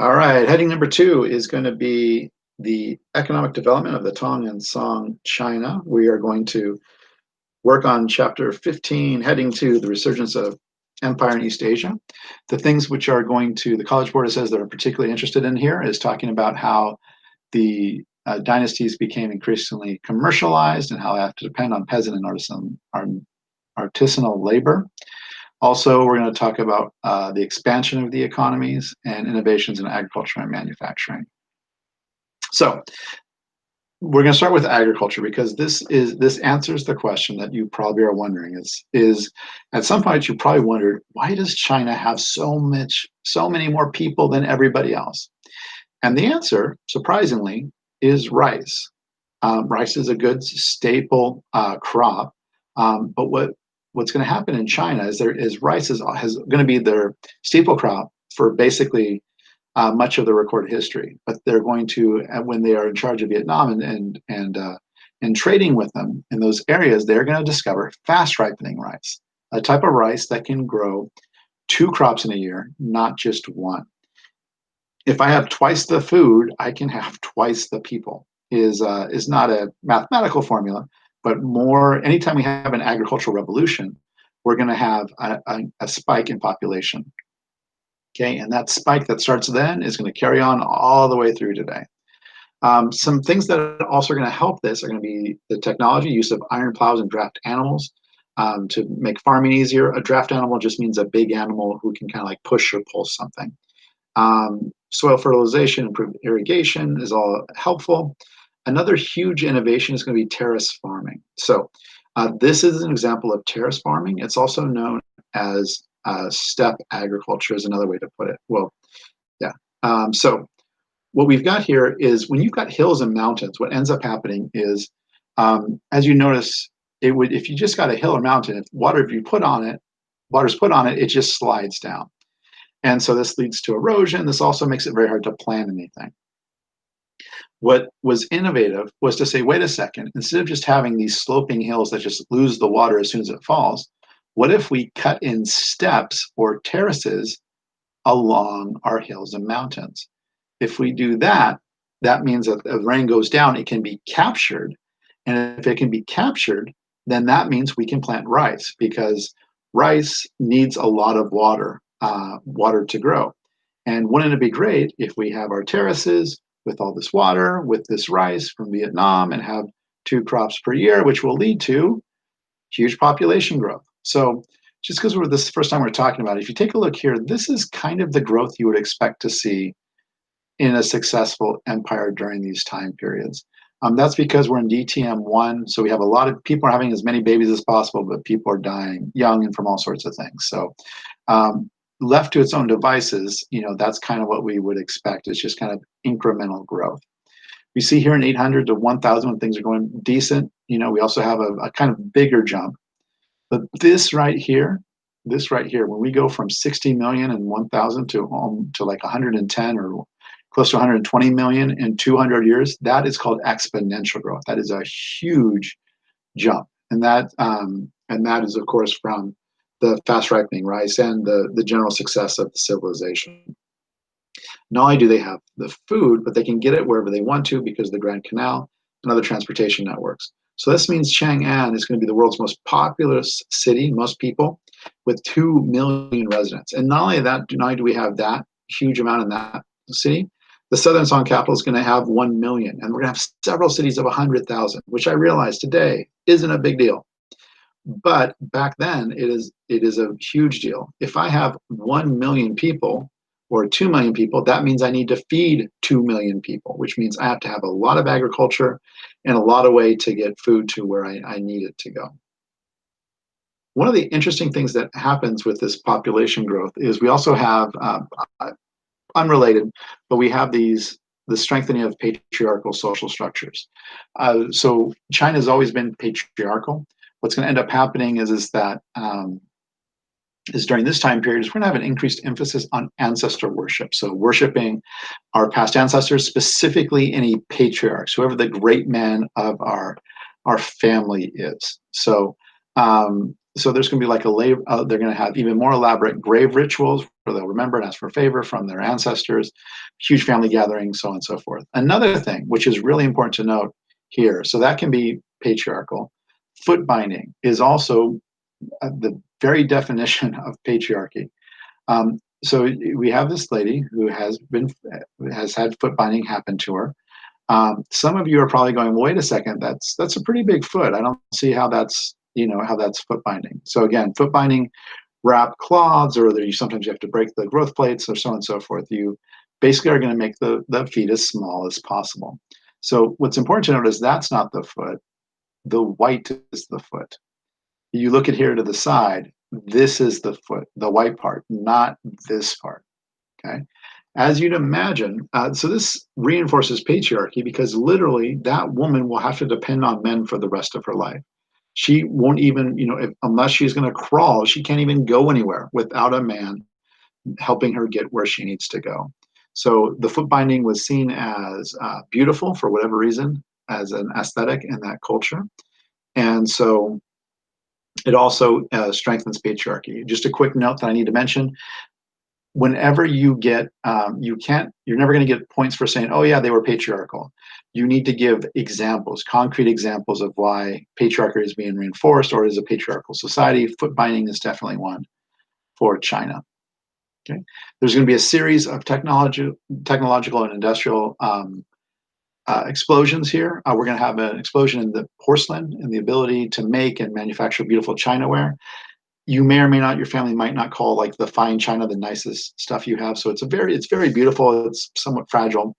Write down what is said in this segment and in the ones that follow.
All right, heading number two is going to be the economic development of the Tang and Song China. We are going to work on chapter 15, heading to the resurgence of empire in East Asia. The things which are going to, the College Board says they're particularly interested in here is talking about how the dynasties became increasingly commercialized and how they have to depend on peasant and artisanal labor. Also, we're going to talk about the expansion of the economies and innovations in agriculture and manufacturing. So we're going to start with agriculture because this answers the question that you probably are wondering is at some point you probably wondered, why does China have so many more people than everybody else? And the answer, surprisingly, is rice. Rice is a good staple crop, but what's going to happen in China is rice is going to be their staple crop for basically much of the recorded history. But they're going to, when they are in charge of Vietnam and trading with them in those areas, they're going to discover fast ripening rice, a type of rice that can grow two crops in a year, not just one. If I have twice the food, I can have twice the people. Is not a mathematical formula, but more. Anytime we have an agricultural revolution, we're going to have a spike in population. Okay, and that spike that starts then is going to carry on all the way through today. Some things that also are going to help this are going to be the technology, use of iron plows and draft animals to make farming easier. A draft animal just means a big animal who can kind of like push or pull something. Soil fertilization, improved irrigation is all helpful. Another huge innovation is going to be terrace farming. So this is an example of terrace farming. It's also known as step agriculture is another way to put it. Well, yeah. So what we've got here is when you've got hills and mountains, what ends up happening is, as you notice, if you just got a hill or mountain, if water's put on it, it just slides down. And so this leads to erosion. This also makes it very hard to plant anything. What was innovative was to say, wait a second, instead of just having these sloping hills that just lose the water as soon as it falls, what if we cut in steps or terraces along our hills and mountains? If we do that, that means that as rain goes down, it can be captured. And if it can be captured, then that means we can plant rice because rice needs a lot of water to grow. And wouldn't it be great if we have our terraces with all this water, with this rice from Vietnam, and have two crops per year, which will lead to huge population growth. So just because this is the first time we're talking about it, if you take a look here, this is kind of the growth you would expect to see in a successful empire during these time periods. That's because we're in DTM1, so we have a lot of people are having as many babies as possible, but people are dying young and from all sorts of things. So left to its own devices, that's kind of what we would expect. It's just kind of incremental growth. We see here in 800 to 1,000 when things are going decent. We also have a kind of bigger jump. But this right here, when we go from 60 million in 1,000 to like 110 or close to 120 million in 200 years, that is called exponential growth. That is a huge jump, and that is, of course, from the fast ripening rice and the general success of the civilization. Not only do they have the food, but they can get it wherever they want to because of the Grand Canal and other transportation networks. So this means Chang'an is going to be the world's most populous city, most people, with 2 million residents. And not only do we have that huge amount in that city, the Southern Song capital is going to have 1 million. And we're going to have several cities of 100,000, which I realize today isn't a big deal. But back then, it is a huge deal. If I have 1 million people or 2 million people, that means I need to feed 2 million people, which means I have to have a lot of agriculture and a lot of way to get food to where I need it to go. One of the interesting things that happens with this population growth is we also have, unrelated, but we have the strengthening of patriarchal social structures. So China's always been patriarchal. What's going to end up happening is that during this time period, we're going to have an increased emphasis on ancestor worship. So worshiping our past ancestors, specifically any patriarchs, whoever the great man of our family is. So So there's going to be like they're going to have even more elaborate grave rituals where they'll remember and ask for favor from their ancestors, huge family gatherings, so on and so forth. Another thing, which is really important to note here, so that can be patriarchal. Foot binding is also the very definition of patriarchy. So we have this lady who has had foot binding happen to her. Some of you are probably going, well, wait a second, that's a pretty big foot. I don't see how that's how that's foot binding. So again, foot binding wrap cloths, or you sometimes you have to break the growth plates, or so on and so forth. You basically are going to make the feet as small as possible. So what's important to note is that's not the foot. The white is the foot. You look at here to the side. This is the foot, the white part, not this part. Okay. As you'd imagine, so this reinforces patriarchy because literally that woman will have to depend on men for the rest of her life. She won't even, unless she's going to crawl, she can't even go anywhere without a man helping her get where she needs to go. So the foot binding was seen as beautiful for whatever reason, as an aesthetic in that culture. And so it also strengthens patriarchy. Just a quick note that I need to mention: whenever you get you're never going to get points for saying, oh yeah, they were patriarchal. You need to give examples, concrete examples of why patriarchy is being reinforced or is a patriarchal society. Foot binding is definitely one for China. Okay, there's going to be a series of technological and industrial explosions here. We're going to have an explosion in the porcelain and the ability to make and manufacture beautiful chinaware. You may or may not, your family might not call like the fine china the nicest stuff you have. So it's very beautiful. It's somewhat fragile,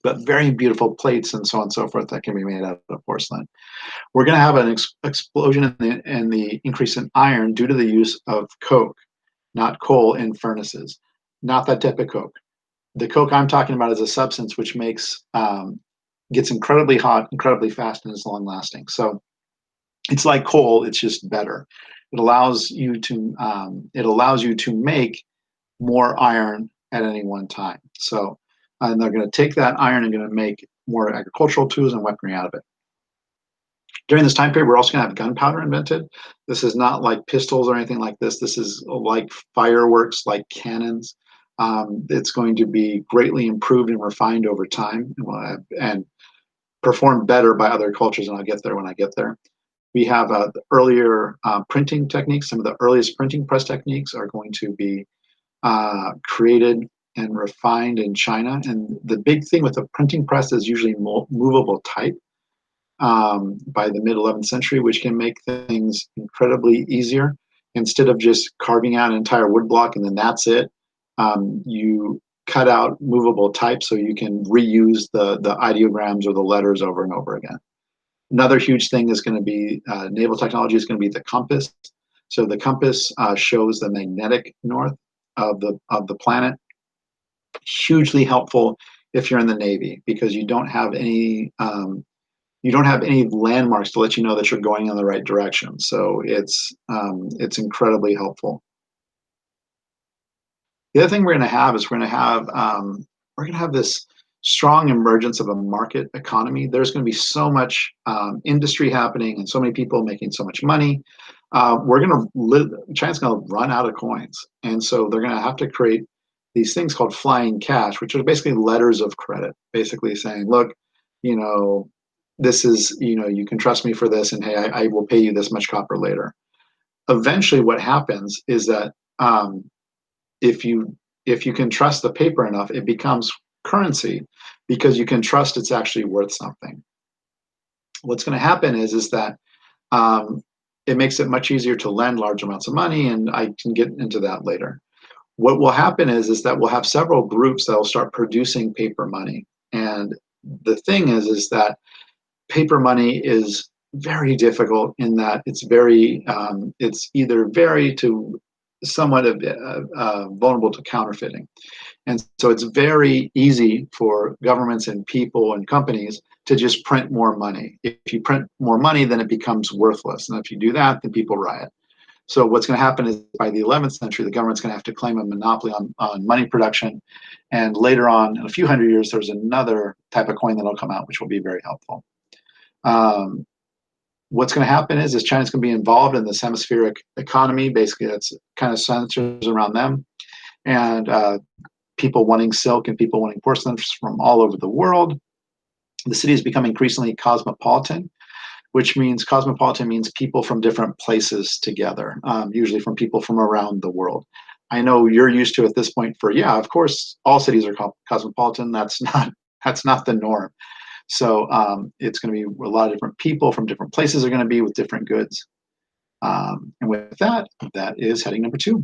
but very beautiful plates and so on and so forth that can be made out of porcelain. We're going to have an explosion in the increase in iron due to the use of coke, not coal, in furnaces. Not that type of coke. The coke I'm talking about is a substance which gets incredibly hot, incredibly fast, and is long lasting. So it's like coal, it's just better. It allows you to make more iron at any one time. So, and they're going to take that iron and going to make more agricultural tools and weaponry out of it. During this time period, we're also going to have gunpowder invented. This is not like pistols or anything like this. This is like fireworks, like cannons. It's going to be greatly improved and refined over time, and performed better by other cultures, and I'll get there when I get there. We have the earlier printing techniques. Some of the earliest printing press techniques are going to be created and refined in China. And the big thing with the printing press is usually movable type by the mid 11th century, which can make things incredibly easier. Instead of just carving out an entire wood block and then that's it, you cut out movable type so you can reuse the ideograms or the letters over and over again. Another huge thing is going to be naval technology is going to be the compass. So the compass shows the magnetic north of the planet. Hugely helpful if you're in the Navy because you don't have any landmarks to let you know that you're going in the right direction. So it's incredibly helpful. The other thing we're going to have is we're going to have this strong emergence of a market economy. There's going to be so much industry happening and so many people making so much money. China's going to run out of coins, and so they're going to have to create these things called flying cash, which are basically letters of credit, basically saying, look, this is, you can trust me for this, and hey, I will pay you this much copper later. Eventually, what happens is that if you can trust the paper enough, it becomes currency because you can trust it's actually worth something. What's going to happen is that it makes it much easier to lend large amounts of money, and I can get into that later. What will happen is that we'll have several groups that will start producing paper money, and the thing is that paper money is very difficult in that it's either very to somewhat vulnerable to counterfeiting. And so it's very easy for governments and people and companies to just print more money. If you print more money, then it becomes worthless. And if you do that, then people riot. So what's going to happen is by the 11th century, the government's going to have to claim a monopoly on money production. And later on, in a few hundred years, there's another type of coin that'll come out, which will be very helpful. What's going to happen is China's going to be involved in this hemispheric economy. Basically, that's kind of centers around them, and people wanting silk and people wanting porcelain from all over the world. The city has become increasingly cosmopolitan, which means cosmopolitan means people from different places together, usually from people from around the world. I know you're used to at this point for, yeah, of course, all cities are cosmopolitan. That's not the norm. So it's going to be a lot of different people from different places are going to be with different goods. And with that, that is heading number 2.